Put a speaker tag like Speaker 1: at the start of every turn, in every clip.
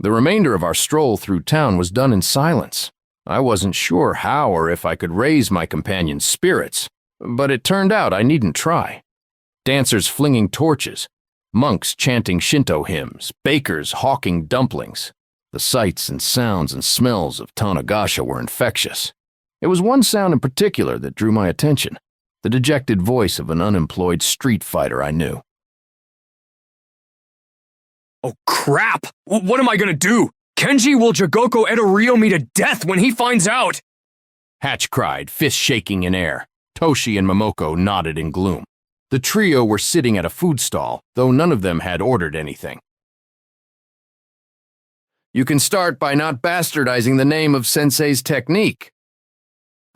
Speaker 1: The remainder of our stroll through town was done in silence. I wasn't sure how or if I could raise my companion's spirits, but it turned out I needn't try. Dancers flinging torches, monks chanting Shinto hymns, bakers hawking dumplings. The sights and sounds and smells of Tanagasha were infectious. It was one sound in particular that drew my attention, the dejected voice of an unemployed street fighter I knew.
Speaker 2: Oh crap! What am I gonna do? Kenji will Jagoko Edorio me to death when he finds out!
Speaker 1: Hatch cried, fist shaking in air. Toshi and Momoko nodded in gloom. The trio were sitting at a food stall, though none of them had ordered anything. You can start by not bastardizing the name of Sensei's technique.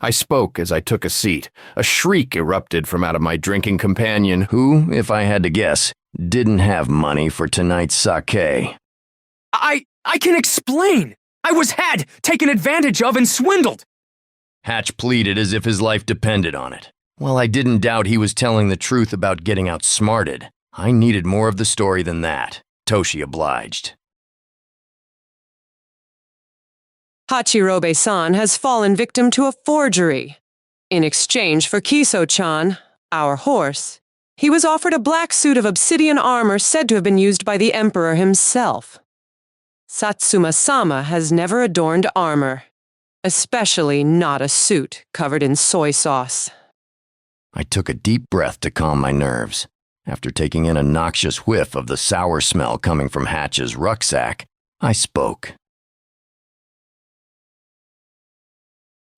Speaker 1: I spoke as I took a seat. A shriek erupted from out of my drinking companion who, if I had to guess, didn't have money for tonight's sake.
Speaker 2: I can explain! I was had, taken advantage of, and swindled!
Speaker 1: Hatch pleaded as if his life depended on it. While I didn't doubt he was telling the truth about getting outsmarted, I needed more of the story than that. Toshi obliged.
Speaker 3: Hachirobe-san has fallen victim to a forgery. In exchange for Kiso-chan, our horse, he was offered a black suit of obsidian armor said to have been used by the Emperor himself. Satsuma-sama has never adorned armor, especially not a suit covered in soy sauce.
Speaker 1: I took a deep breath to calm my nerves. After taking in a noxious whiff of the sour smell coming from Hatch's rucksack, I spoke.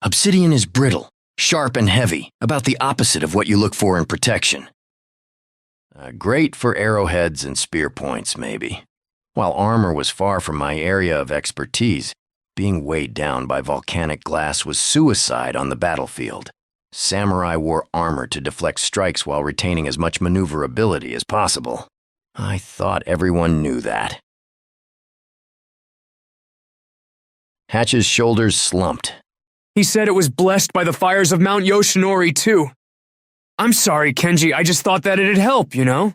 Speaker 1: Obsidian is brittle, sharp and heavy, about the opposite of what you look for in protection. Great for arrowheads and spear points, maybe. While armor was far from my area of expertise, being weighed down by volcanic glass was suicide on the battlefield. Samurai wore armor to deflect strikes while retaining as much maneuverability as possible. I thought everyone knew that. Hatch's shoulders slumped.
Speaker 2: He said it was blessed by the fires of Mount Yoshinori, too. I'm sorry, Kenji, I just thought that it'd help, you know?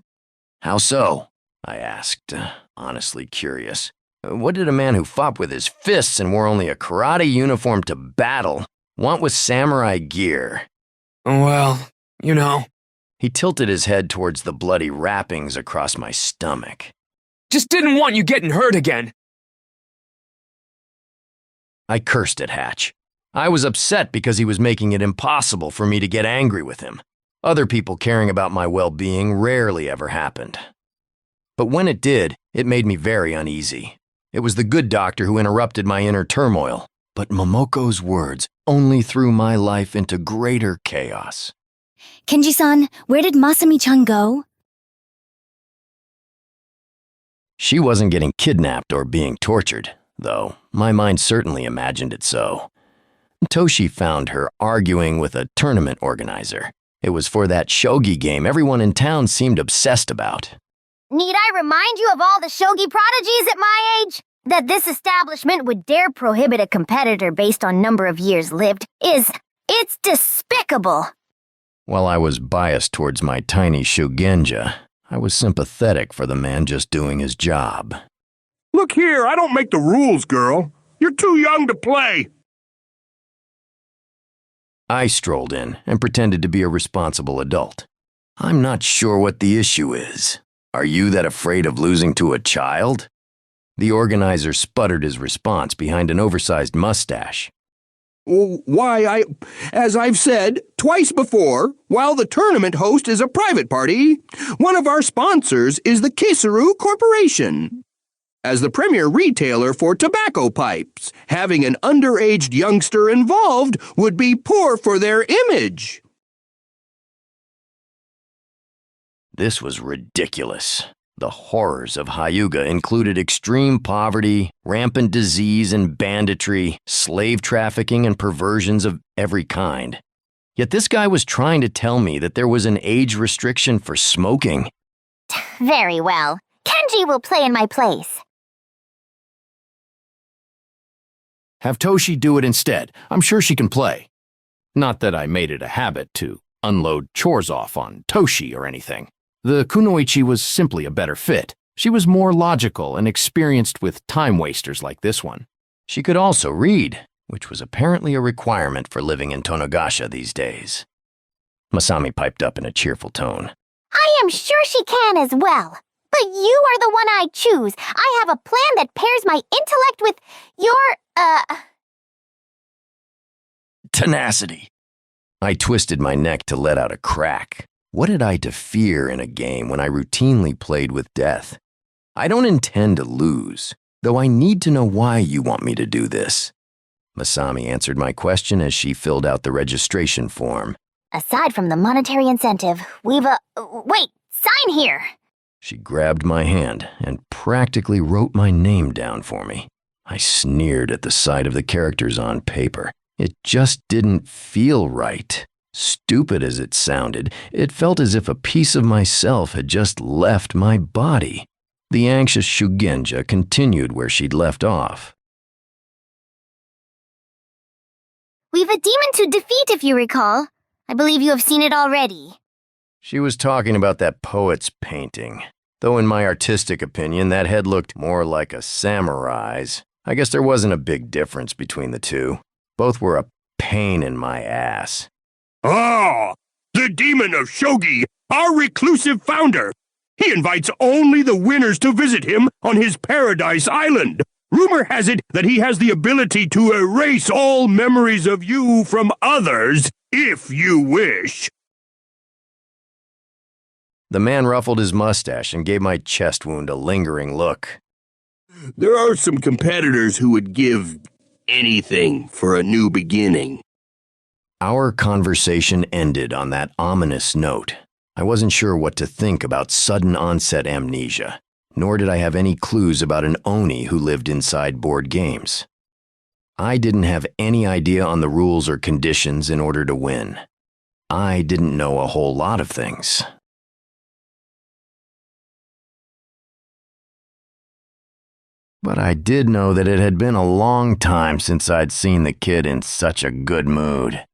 Speaker 1: How so? I asked, honestly curious. What did a man who fought with his fists and wore only a karate uniform to battle want with samurai gear?
Speaker 2: Well, you know.
Speaker 1: He tilted his head towards the bloody wrappings across my stomach.
Speaker 2: Just didn't want you getting hurt again.
Speaker 1: I cursed at Hatch. I was upset because he was making it impossible for me to get angry with him. Other people caring about my well-being rarely ever happened. But when it did, it made me very uneasy. It was the good doctor who interrupted my inner turmoil, but Momoko's words only threw my life into greater chaos.
Speaker 4: Kenji-san, where did Masami-chan go?
Speaker 1: She wasn't getting kidnapped or being tortured, though my mind certainly imagined it so. Toshi found her arguing with a tournament organizer. It was for that shogi game everyone in town seemed obsessed about.
Speaker 5: Need I remind you of all the shogi prodigies at my age? That this establishment would dare prohibit a competitor based on number of years lived it's despicable.
Speaker 1: While I was biased towards my tiny shugenja, I was sympathetic for the man just doing his job.
Speaker 6: Look here, I don't make the rules, girl. You're too young to play.
Speaker 1: I strolled in and pretended to be a responsible adult. I'm not sure what the issue is. Are you that afraid of losing to a child? The organizer sputtered his response behind an oversized mustache.
Speaker 6: Why, as I've said twice before, while the tournament host is a private party, one of our sponsors is the Kisaru Corporation. As the premier retailer for tobacco pipes, having an underaged youngster involved would be poor for their image.
Speaker 1: This was ridiculous. The horrors of Hyuga included extreme poverty, rampant disease and banditry, slave trafficking and perversions of every kind. Yet this guy was trying to tell me that there was an age restriction for smoking.
Speaker 5: Very well. Kenji will play in my place.
Speaker 1: Have Toshi do it instead. I'm sure she can play. Not that I made it a habit to unload chores off on Toshi or anything. The kunoichi was simply a better fit. She was more logical and experienced with time-wasters like this one. She could also read, which was apparently a requirement for living in Tonogasha these days. Masami piped up in a cheerful tone.
Speaker 5: I am sure she can as well. But you are the one I choose. I have a plan that pairs my intellect with your,
Speaker 1: Tenacity. I twisted my neck to let out a crack. What had I to fear in a game when I routinely played with death? I don't intend to lose, though I need to know why you want me to do this. Masami answered my question as she filled out the registration form.
Speaker 5: Aside from the monetary incentive, we've wait, sign here.
Speaker 1: She grabbed my hand and practically wrote my name down for me. I sneered at the sight of the characters on paper. It just didn't feel right. Stupid as it sounded, it felt as if a piece of myself had just left my body. The anxious Shugenja continued where she'd left off.
Speaker 5: We've a demon to defeat, if you recall. I believe you have seen it already.
Speaker 1: She was talking about that poet's painting. Though in my artistic opinion, that head looked more like a samurai's. I guess there wasn't a big difference between the two. Both were a pain in my ass.
Speaker 6: Ah, the demon of Shogi, our reclusive founder. He invites only the winners to visit him on his paradise island. Rumor has it that he has the ability to erase all memories of you from others, if you wish.
Speaker 1: The man ruffled his mustache and gave my chest wound a lingering look.
Speaker 6: There are some competitors who would give anything for a new beginning.
Speaker 1: Our conversation ended on that ominous note. I wasn't sure what to think about sudden onset amnesia, nor did I have any clues about an Oni who lived inside board games. I didn't have any idea on the rules or conditions in order to win. I didn't know a whole lot of things. But I did know that it had been a long time since I'd seen the kid in such a good mood.